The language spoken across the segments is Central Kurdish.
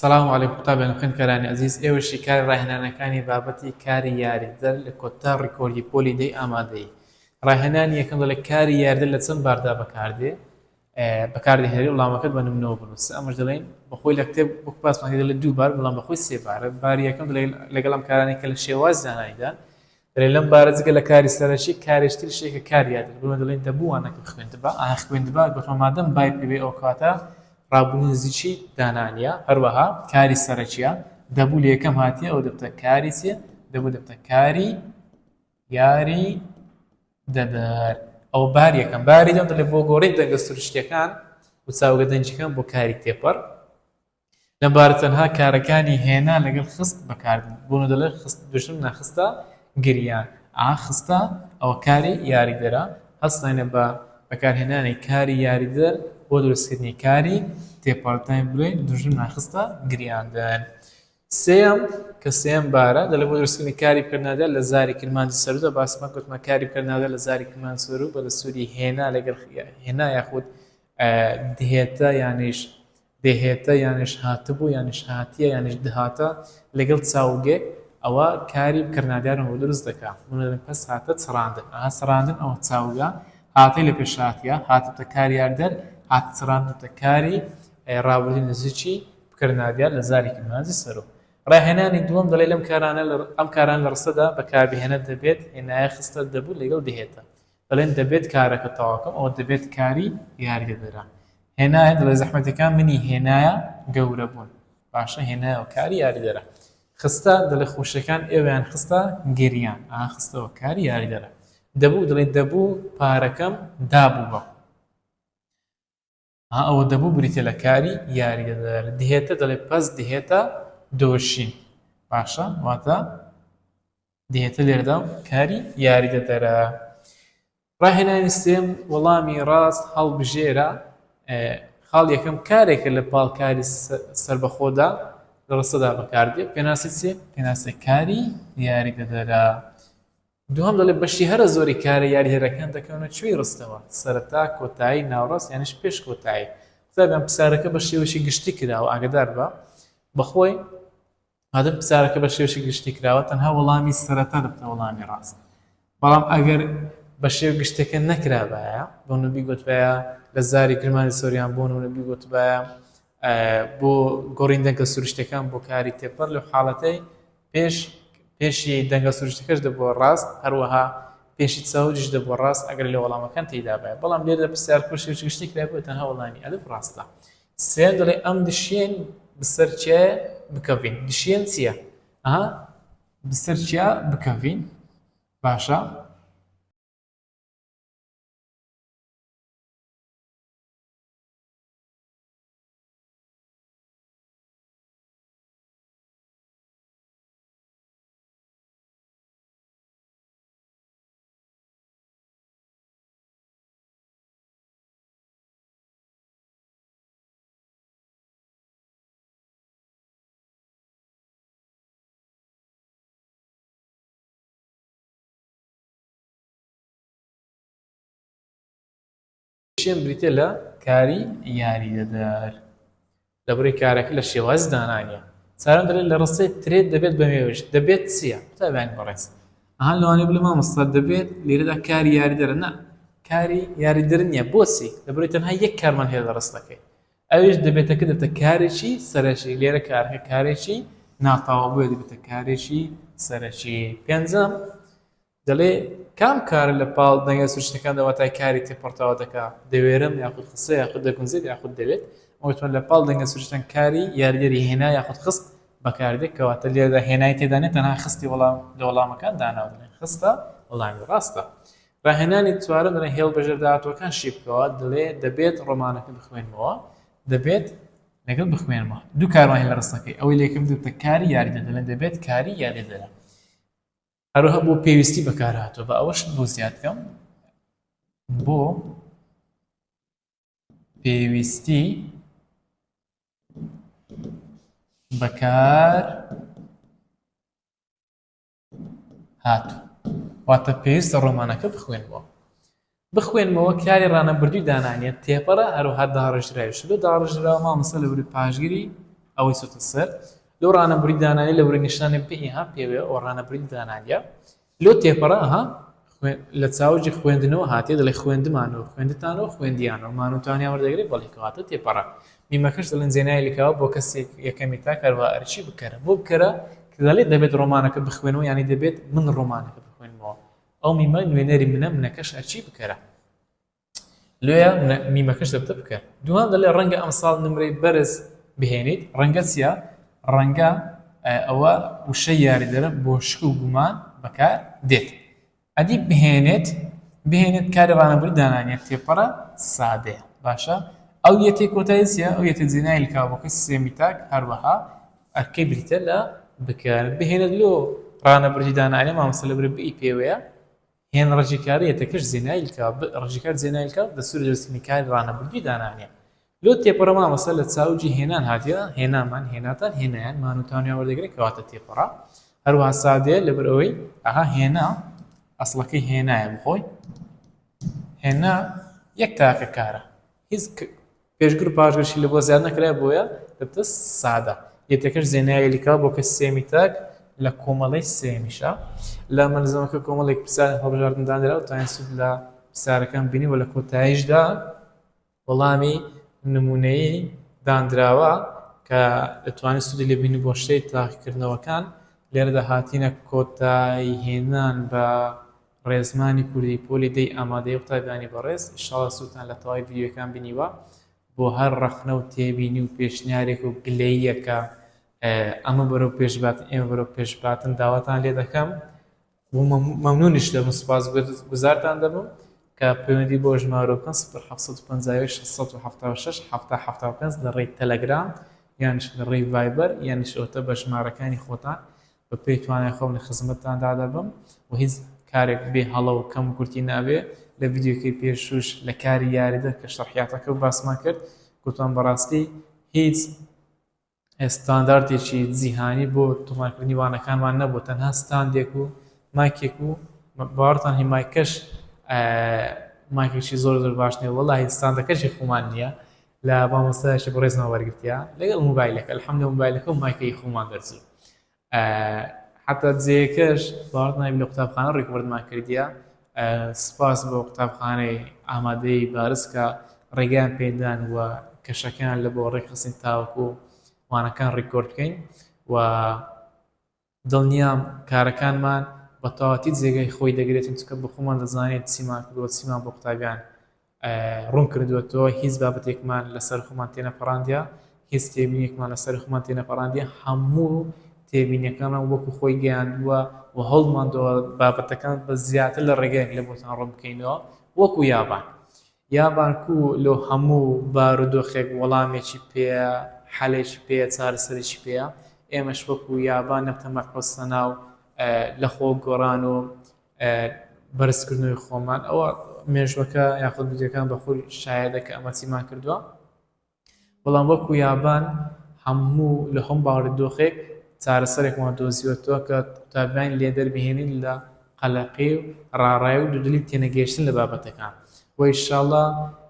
سلام عليكم طبعا خوێندکارانی عزیز ئێوەشی کاری ڕاهێنانەکانی بابەتی کاری یاریدەر لە کۆتا ڕیکۆردی پۆلی دەی ئامادەی ڕاهێنانی یەکەم دەڵێ کاری یاریدەر لە چەند باردا بەکاردێ بەکاردێنێری وڵامەکەت بە نمونەوە بنووسە ئەمەش دەڵێن بەخۆی لە کتێب وەک پاسمان دەڵێت دوو بار بەڵام بەخۆی سێ بارە باری یەکەم دەڵێ لەگەڵ ئەم کارانەی کە لە شێواز زانایدا دەڵێ لەم بارە جگە لە کاری سەرەکی کارێشتری شتێکە کاری یاریدەر بڵێن دەڵێن دەبووانەکە خوێندبا خوێندبا بەتۆ مادەم بای پێوێ ئەو کاتە ڕابوونی نزیکی دانانیە هەروەها کاری سەرەکیە دەبوو لە یەکەم هاتیە ئەو دەبتە کاری چیە دەبوو دەبتە کاری یاری دەدەر ئەو بار یەکەم باری دەم دەڵێ بۆ گۆڕی دەنگە سروشتیەکان و چاوگە دەنجەکان بۆ کاری تێپەڕ لەم بارە تەنها کارەکانی هێنا لەگەڵ خست بەکاردن بۆنە دەڵێ دوژم نەخستە گریان خستە ئەوە کاری یاریدەرە هەستانە بە بەکارهێنانی کاری یاریدەر بۆ دروستکردنی کاری تێپەڕتان بڵێ دوژم ناخستە گریاندن سێم کە سێم بارە دەڵێ بۆ دروستکردنی کاری بکردنادە لە زاری کرمانجی سەرودە باسمان گوتمە کاری بکردنادە لە زاری کرمانجی سەرود بە دەستوری هێنا لەگەڵ هێنا یاخود دهێتە یانیش دەهێتە یانیش هاتبوو یانیش هاتیە یانیش دهاتە لەگەڵ چاوگێک ئەوە کاری بکردنادیارم بۆ دروست دەکات پس هاتە چڕاندن سڕاندن ئەوە چاوگە هاتی لە پێشهاتیە هاتبتە کاری یاریدەر هاتە چڕاندنتە کاری ڕابردی نزیکی بکردنادیار لە زاری کرمانجی سەرود ڕاهێنانی دووەم دەڵێ لەم کارانە ئەم کاران لە ڕستەدا بەکاربهێنە دەبێت هێنایە خستە دەبوو لەگەڵ دەهێتە دەڵێن دەبێت کارەکە تەواوکەم ئەوە دەبێت کاری یاریدەرە هێنایە دەڵێ زەحمەتەکان منی هێنایە گەورە بوون باشە هێنایە و کاری یاریدەرە خستە دەڵێ خوشەکان ئێوەیان خستە گریان خستەوە کاری یاریدەرە دەبوو دەڵێ دەبوو پارەکەم دابوو بە ئەوە دەبوو بریتە لە کاری یاریدەر دهێتە دەڵێ پەس دهێتە دۆشین باشە واتە دهێتە لێرەدا کاری یاریدەدەرە ڕاهێنانی سێم وەڵامی ڕاست هەڵبژێرە خاڵ یەکەم کارێکە لە پاڵکاری سربەخۆدا لە ڕستەدا بەکاردێ پێناسی چێ پێناسە کاری یاریدەدەرە دووەم دەڵێ بەشی هەرە زۆری کارە یاریدەرەکان دەکەونە کوێی ڕستەوە سەرەتا کۆتایی ناوڕاست یانیش پێش کۆتایی زابیان پسارەکە بە شێوەشی گشتی کراوە ئاگدار بە بەخۆی هادم پسارەکە بە شێوەشی گشتی کراوە تەنها وەڵامی سەرەتا دەبتە وەڵامی ڕاست بەڵام ئەگەر بە شێو گشتەکە نەکرابایە بۆ نوبی گوتبایە لە زاری کرمانی سۆریان بۆ نوبی گوتبایە بۆ گۆڕین دەنگە سروشتەکان بۆ کاری تێپەڕ لە حاڵەتەی پێشی دەنگە سروشتەکەش دەبووە ڕاست هەروەها پێشی چاوجش دەبووە ڕاست ئەگەر لە وەڵامەکان تێیدا بایە بەڵام لێرە پرسیار کۆ شێوەشی گشتی کرابێت تەنها وەڵامی ئەدەب ڕاستە سێم دەڵێ ئەم دشێن بسەر چێ بکەوین دشێن چییە بسەر چیا بکەوین باشە دشێن بریتە لە کاری یاریدەدەر لەبڕی کارەکە لە شێواز دانانیە چارەم دەڵێت لە ڕستەی ترێت دەبێت بەمێوەش دەبێت چییە تابیان بەڕێز لەوانەیە بڵێ مامۆستا دەبێت لێرەدا کاری یاریدەرە نا کاری یاریدەر نییە بۆچی دەبڕێت تەنها یەک کارمان هەیە لە ڕستەکەی ئەویش دەبێتەکە دەبێتە کارێکی سەرەکی لێرە کارەکە کارێکی ناتاوە بووە دەبێتە کارێکی سەرەکی پێنجەم دەڵێ کام کارە لە پاڵ دەنگە سروشتەکان دەواتای کاری تێپەڕتەوە دەکا دەوێرم یاخود خسە یاخود دەگونجێت یاخود دەوێت ئەوتوان لە پاڵ دەنگە سروشتەکان کاری یاریدەری هێنا یاخود خست بەکاردێک کەواتە لێرەدا هێنای تێدانێت تەنها خستی لە وەڵامەکان داناوە دەڵێن خستە وەڵامی ڕاستە ڕاهێنانی چوارەم دەڵێن هێڵبەژێر داهاتووەکان شی بکەوە دەڵێ دەبێت ڕۆمانەکە بخوێنمەوە دەبێت لەگەڵ بخوێنمەوە دوو کارمان هەیە لە ڕستەکەی ئەوەی لێکم دەبێتە کاری یاریدەر دەڵێن دەبێت کاری یاریدەرە هەروەها بۆ پێویستی بەکار هاتووە بە ئەوەش بۆ زیادکەم بۆ پێویستی بەکار هاتوو واتە پێویستە ڕۆمانەکە بخوێنمەوە کاری ڕانەبردووی دانانیە تێپەڕە هەروەها داڕژراویش لە داڕژراوە مامۆستا لە بوری پاشگیری ئەوەی سوتە سەر لۆ ڕانەبوری دانانی لە بوری نیشانە پێها پێوێ و ڕانەبوری دانانیە لۆ تێپەڕە لە چاوجی خوێندنەوە هاتێ دەڵێ خوێندمانەوە خوێندتانەوە خوێندیانەوە مانوتوانیا وەردەگرێت بەڵێ کەواتە تێپەڕە میمەکەش دەڵێن زێنای لکاوە بۆ کەسێک یەکەمی تا کاروا ئەرچی بکەرە بۆ بکەرە کە دەڵێت دەبێت ڕۆمانەکە بخوێنەوە یانی دەبێت من ڕۆمانەکە بخوێنمەوە ئەو میمە نوێنەری منەکەش ئەرچی بکەرە لۆیە میمەکەش دەبتە بکە دوان دەڵێ ڕەنگە ئەمساڵ نمرەی بەرز بهێنیت ڕەنگە چیە ڕەنگە ئەوە وشە یاریدەرە بۆ شک و گومان بەکار دێت ئەدی بهێنێت کاری ڕانەبوری دانانیە تێپەڕە سادەیە باشە ئەو یەتێ کۆتایی چیە ئەو یەتە جێنای لکاوەکە سێمی تاک هەروەها ئەرکەی بریتە لە بکار بهێنێت لۆ ڕانەبوری دانانیە مامۆستا لە بری پێوەیە هێن ڕێژیکاری یەتەکەش زێنای لکاو ڕێژیکار زێنای لکاو دەسوورە دەستنی کاری ڕانەبوری دانانیە لۆ تێپەڕە مامۆستا لە چاوجی هێنان هاتیە هێنامان هێناتان هێنایان مانوتوانیا وەردەگرێت کەواتە تێپەڕە هەروەها سادەیە لەبەر ئەوەی هێنا ئەسڵەکەی هێنایە بخۆی هێنا یەک تاکە کارە هیچ پێشگر و پاشگرشی لە بۆ زیاد نەکرای بۆیە دەبتە سادە یەتەکەش زێنای لکاو بۆ کە سێمی تاک لە کۆمەڵی سێمیشە لە مەلزمەکە کۆمەڵێک پرسیار هەڵبژاردندانراوە تا سود لە پرسیارەکان بینی و لە کۆتاییشدا وەڵامی نمونەیی دانراوە کە دەتوانێت سودی لێ بینی بۆ شتەی تاقیکردنەوەکان لێرەدا هاتینە کۆتایی هێنان بە ڕێزمانی کوردی پۆلی دەی ئامادەی قوتابیانی بەڕێز ئینشاڵڵا سوودتان لە تەواوی ڤیدیۆکان بینیوە بۆ هەر ڕەخنە و تێبینی و پێشنیارێک و گلەییەکە ئەمە بەرەو پێشباتن ئێمە بەرەو پێشباتن داواتان لێ دەکەم و مەمنونیش دەبم سوپاسگوزارتان دەبم کە پەیوەندی بۆ ژمارە 0756 لە ڕێی تەلەگرام یانش لە ڕێی ڤایبەر یانیش ئەوتە بە ژمارەکانی خۆتان بە پێی توانای خۆم لە خزمەتتاندا دەبم و هیچ کارێک بێ هەڵە و کەم کورتی نابێ لە ڤیدیۆکەی پێشوش لە کاری یاریدە کە شەرحیاتەکە و باسمان کرد گوتوان بەڕاستی هیچ ستانداردێکی جیهانی بۆ تۆمارکردنی وانەکانمان نەبوو تەنها ستاندێک و مایکێک و باوەڕتان هی مایکەش مایکێکی زۆر باش نیە وەڵاهی ستاندەکەشی خۆمان نییە لە مامۆستایەکی بەڕێزمەوە وەرگرتیە لەگەڵ مۆبایلەکە الحەمدە مۆبایلەکە و مایکەی خۆمان دەرچوو حتا جێیەکەش باوەڕت نابی لە قوتابخانە ڕێکوەردمان کردیە سپاس بۆ قوتابخانەی ئامادەی بارز کە ڕێگەیان پێدان و کەشەکەیان لە بۆ ڕێکخستین تاوەکو وانەکان ڕێکۆرد بکەین و دڵنیام کارەکانمان بە تەواوەتی جێگەی خۆی دەگرێتین چونکە بە خۆمان دەزانێت چیمان کردووە چیمان بۆ قوتابیان ڕوون کردوێتەوە هیچ بابەتێکمان لەسەر خۆمان تێنەپەڕاندیە هیچ تێبینێکمان لەسەر خۆمان تێنەپەڕاندیە هەموو تێبینیەکانمان وەکو خۆی گەیاندووە و هەوڵماندەوە بابەتەکان بە زیاتر لە ڕێگەیەک لە بۆتان ڕوون بکەینەوە وەکو یابان کو لۆ هەموو بارودۆخێک وەڵامێکی پێە حەلێکی پێە چارەسەرێکی پێە ئێمەش وەکو یابان نەبتەمە حوسەنا و لە خۆ گۆڕان و بەرزکردنەوەی خۆمان ئەوە مێژوەکە یاخود ڤیدیۆکان بە خۆی شایەدە کە ئەمە چیمان کردووە بەڵام وەکو یابان هەموو لە هەم بارودۆخێک چارەسەرێکمان دۆزیوەتەوە کە قوتابیان لێ دەربهێنین لە قەلەقی و ڕاڕایی و دوودلی تێنەگەیشتن لە بابەتەکان و ئینشاڵڵا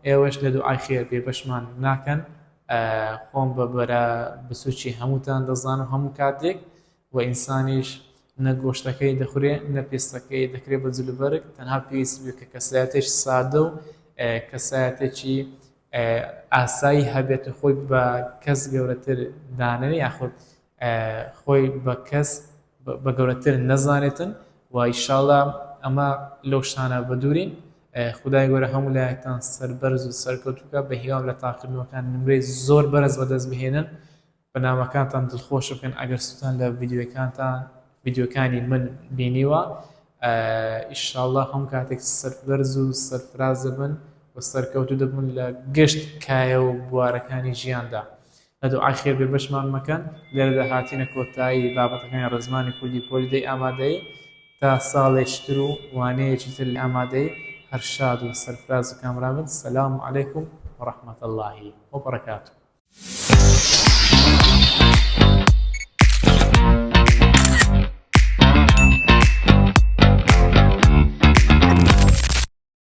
ئێوەش لە دوعای خێر پێبەشمان ناکەن خۆم بەبەرە بسوچی هەمووتان دەزانم هەموو کاتێک و ئینسانیش نە گۆشتەکەی دەخورێ نە پێستەکەی دەکرێت بە جلوبەرگ تەنها پێویست بێت کە کەسایەتێک سادە و کەسایەتێکی ئاسایی هەبێت خۆی بە کەس گەورەتر دانێ یاخود خۆی بە کەس بە گەورەتر نەزانێتن و ئینشاڵڵا ئەمە لەو شتانە بەدوورین خدای گەورە هەموو لایەکتان سەربەرز و سەرکەوتووکە بە هیوام لە تاقیکردنەوەکان نمرەی زۆر بەرز بەدەست بهێنن بەنامەکانتان دڵخۆش بکەن ئەگەر سوتان لە ڤیدیۆکانی من بینیوە ئینشاڵڵا هەموو کاتێک سەربەرز و سەرفراز دەبن و سەرکەوتوو دەبن لە گەشت کایە و بوارەکانی ژیاندا لە دوعای خێر بێبەشمان مەکەن لێرەدا هاتینە کۆتایی بابەتەکانی ڕێزمانی کوردی پۆلی دەی ئامادەی تا ساڵێشتر و وانەیەکی تر لە ئامادەی هەر شاد و سەرفراز و کامرابن سەلام عەلەیکوم وەڕەحمەتوڵڵاهی وبەڕەکاتوه